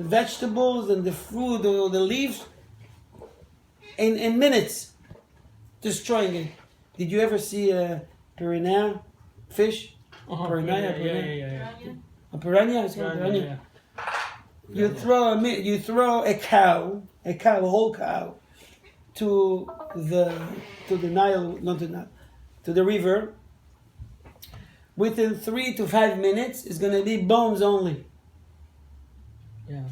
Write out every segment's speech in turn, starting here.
vegetables and the fruit or the leaves in minutes, destroying it. Did you ever see a piranha fish? Piranha? Yeah. A piranha? It's called piranha. You throw a whole cow, to the Nile, not the Nile, to the river. Within 3 to 5 minutes, it's going to be bones only. Yeah.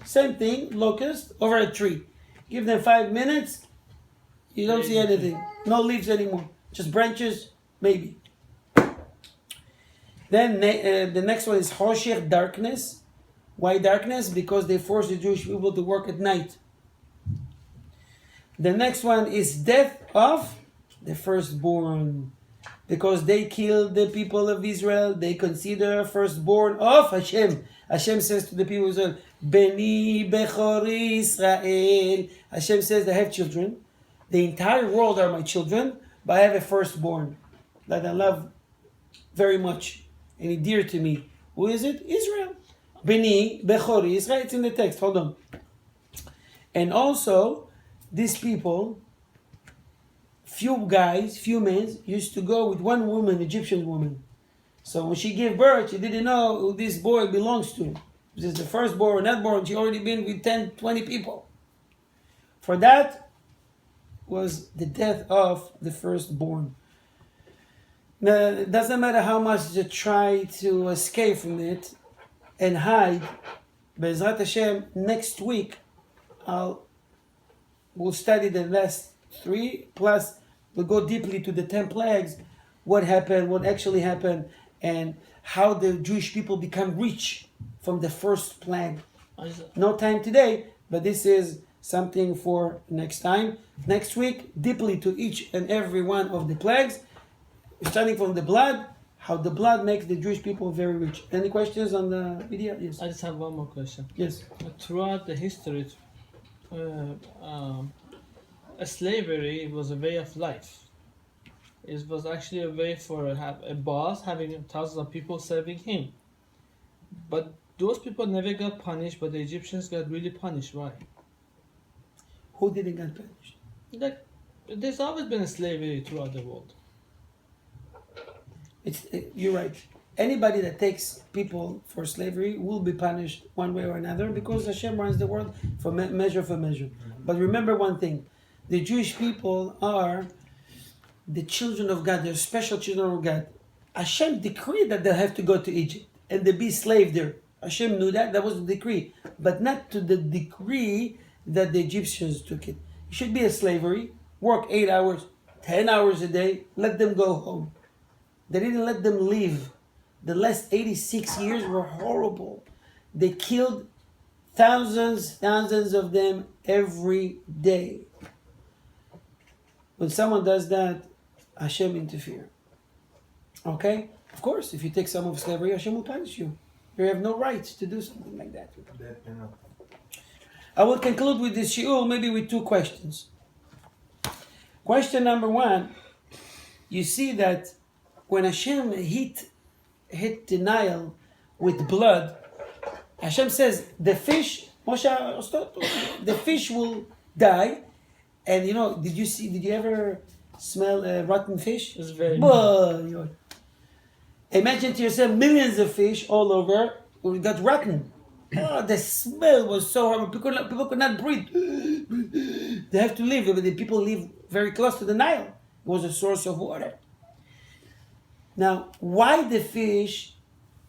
Same thing, locust over a tree. Give them 5 minutes, you don't see anything. No leaves anymore, just branches, maybe. Then the next one is Hoshech, darkness. Why darkness? Because they forced the Jewish people to work at night. The next one is death of the firstborn. Because they killed the people of Israel, they consider firstborn of Hashem. Hashem says to the people of Israel, Beni Bechori Israel. Hashem says, I have children. The entire world are my children, but I have a firstborn that I love very much and he dear to me. Who is it? Israel. Beni Bechori Israel. It's in the text. Hold on. And also, these people, few men used to go with one woman, Egyptian woman. So when she gave birth, she didn't know who this boy belongs to. This is the firstborn or not born. She already been with 10, 20 people. For that was the death of the firstborn. Now, it doesn't matter how much they try to escape from it and hide. Be'ezrat Hashem, next week, we'll study the last 3, plus we'll go deeply to the 10 plagues, what happened, what actually happened, and how the Jewish people become rich from the first plague. No time today, but this is something for next time. Next week, deeply to each and every one of the plagues, starting from the blood, how the blood makes the Jewish people very rich. Any questions on the video? Yes. I just have one more question. Yes. Throughout the history, slavery was a way of life. It was actually a way for a boss having thousands of people serving him. But those people never got punished, but the Egyptians got really punished. Why? Who didn't get punished? Like, there's always been a slavery throughout the world. You're right. Anybody that takes people for slavery will be punished one way or another because Hashem runs the world for measure for measure. But remember one thing. The Jewish people are the children of God. They're special children of God. Hashem decreed that they have to go to Egypt and they be slave there. Hashem knew that. That was the decree. But not to the degree that the Egyptians took it. It should be a slavery. Work 8 hours, 10 hours a day. Let them go home. They didn't let them leave. The last 86 years were horrible. They killed thousands of them every day. When someone does that, Hashem interfere. Okay? Of course, if you take some of slavery, Hashem will punish you. You have no right to do something like that. I will conclude with this shiur, maybe with 2 questions. Question number 1, you see that when Hashem hit the Nile with blood, Hashem says the fish will die. And did you ever smell a rotten fish? It's very Imagine to yourself millions of fish all over got rotten. Oh, the smell was so horrible. People could not breathe. They have to leave. The people live very close to the Nile. It was a source of water. Now, why the fish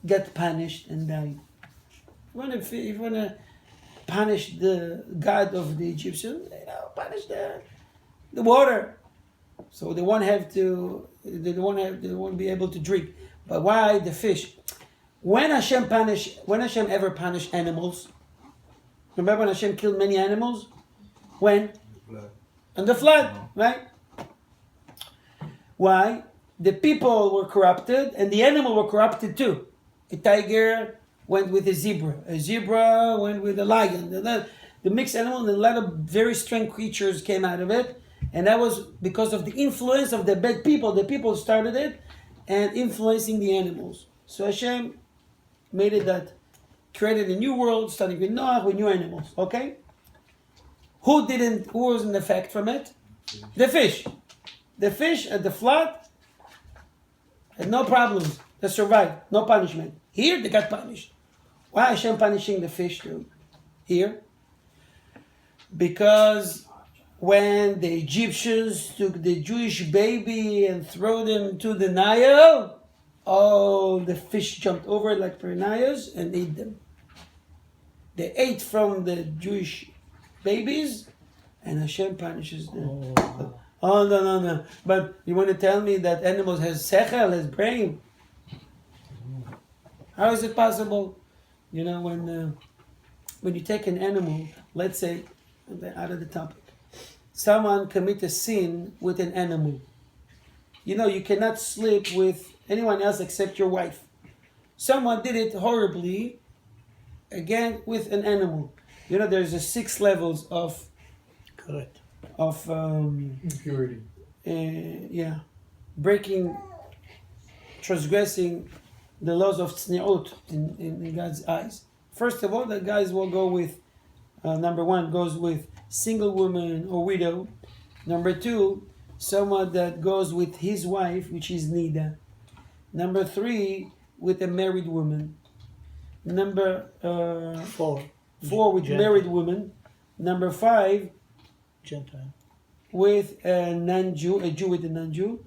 got punished and died? If you want to punish the god of the Egyptians, punish the water. So they won't be able to drink. But why the fish? When Hashem ever punished animals? Remember when Hashem killed many animals? When? On the flood, right? Why? The people were corrupted and the animal were corrupted too. A tiger went with a zebra went with a lion. The mixed animal, and a lot of very strange creatures came out of it. And that was because of the influence of the bad people. The people started it and influencing the animals. So Hashem made it that created a new world, starting with Noah, with new animals. Okay? Who wasn't affected from it? The fish. The fish at the flood had no problems. They survived. No punishment. Here they got punished. Why Hashem punishing the fish too? Here? Because when the Egyptians took the Jewish baby and threw them to the Nile, all the fish jumped over like piranhas and ate them. They ate from the Jewish babies, and Hashem punishes them. Oh, no. But you want to tell me that animals has sechel, has brain? How is it possible? You know, when you take an animal, let's say, out of the topic, someone commit a sin with an animal. You know, you cannot sleep with anyone else except your wife. Someone did it horribly, again, with an animal. You know, there's 6 levels of... Correct. Of... Impurity. Breaking, transgressing the laws of tzniut in God's eyes. First of all, the guys will go with, number 1 goes with single woman or widow. Number 2, someone that goes with his wife, which is Nida. Number 3, with a married woman. Number 4 with Gentile. married woman. Number 5, Gentile. with a non-Jew, a Jew with a non-Jew.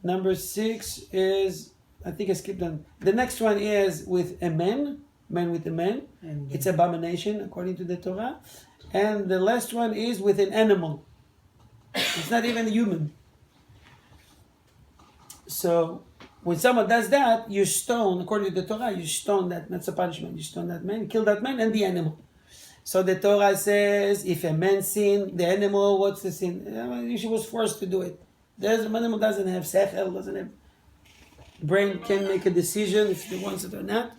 Number 6 is, I think I skipped on. The next one is with a man with a man. And It's abomination according to the Torah. And the last one is with an animal. It's not even a human. So when someone does that, you stone, according to the Torah, you stone that. That's a punishment. You stone that man, kill that man and the animal. So the Torah says, if a man sin, the animal, what's the sin? She was forced to do it. An animal doesn't have sechel, doesn't have brain, can make a decision if he wants it or not.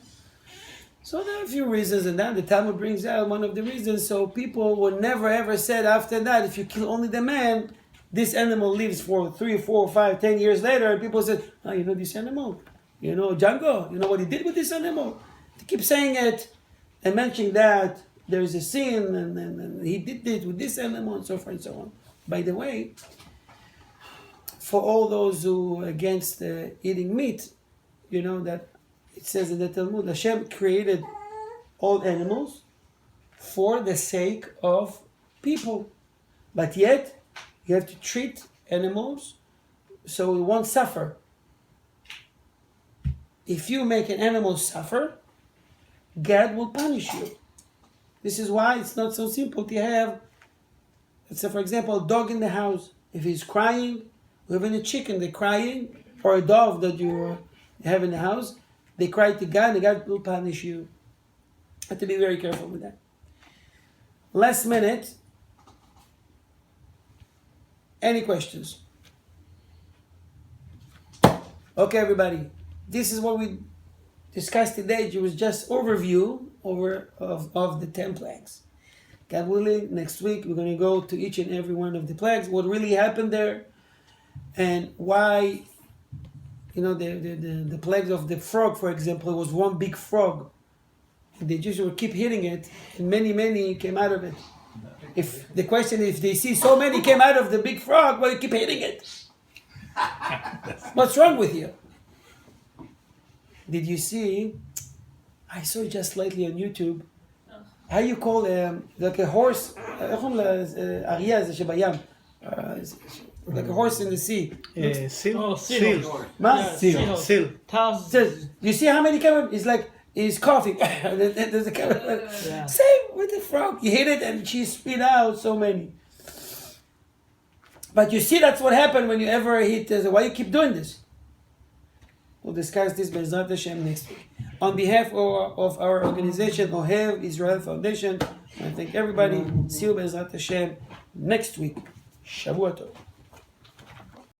So there are a few reasons, and that the Talmud brings out one of the reasons. So people were never ever said after that, if you kill only the man, this animal lives for 3, 4, 5, 10 years later. And people said, oh, you know this animal? You know Django? You know what he did with this animal? They keep saying it and mentioning that there is a sin and he did it with this animal and so forth and so on. By the way, for all those who are against eating meat, you know that it says in the Talmud, Hashem created all animals for the sake of people. But yet, you have to treat animals so it won't suffer. If you make an animal suffer, God will punish you. This is why it's not so simple to have, let's say for example, a dog in the house. If he's crying, or even a chicken, they're crying, or a dog that you have in the house, they cry to God, and God will punish you. You have to be very careful with that. Last minute. Any questions? Okay, everybody. This is what we discussed today. It was just overview of the 10 plagues. God willing, next week we're going to go to each and every one of the plagues, what really happened there, and why, you know, the plagues of the frog, for example, it was one big frog. And they just would keep hitting it, and many came out of it. If the question is, if they see so many came out of the big frog, why you keep hitting it? What's wrong with you? Did you see? I saw it just lately on YouTube. How you call like a horse? אריה זה שבים. Like a horse in the sea. Seal. Oh, seal. Ma? Seal. Seal. Thousands. You see how many came? It's like he's coughing. There's a camera. Yeah. Same with the frog. You hit it and she spit out so many. But you see, that's what happened when you ever hit. Why you keep doing this? We'll discuss this Be'ezrat Hashem next week. On behalf of our organization, Ohev Israel Foundation, I thank everybody. See you Be'ezrat Hashem next week. Shavua Tov.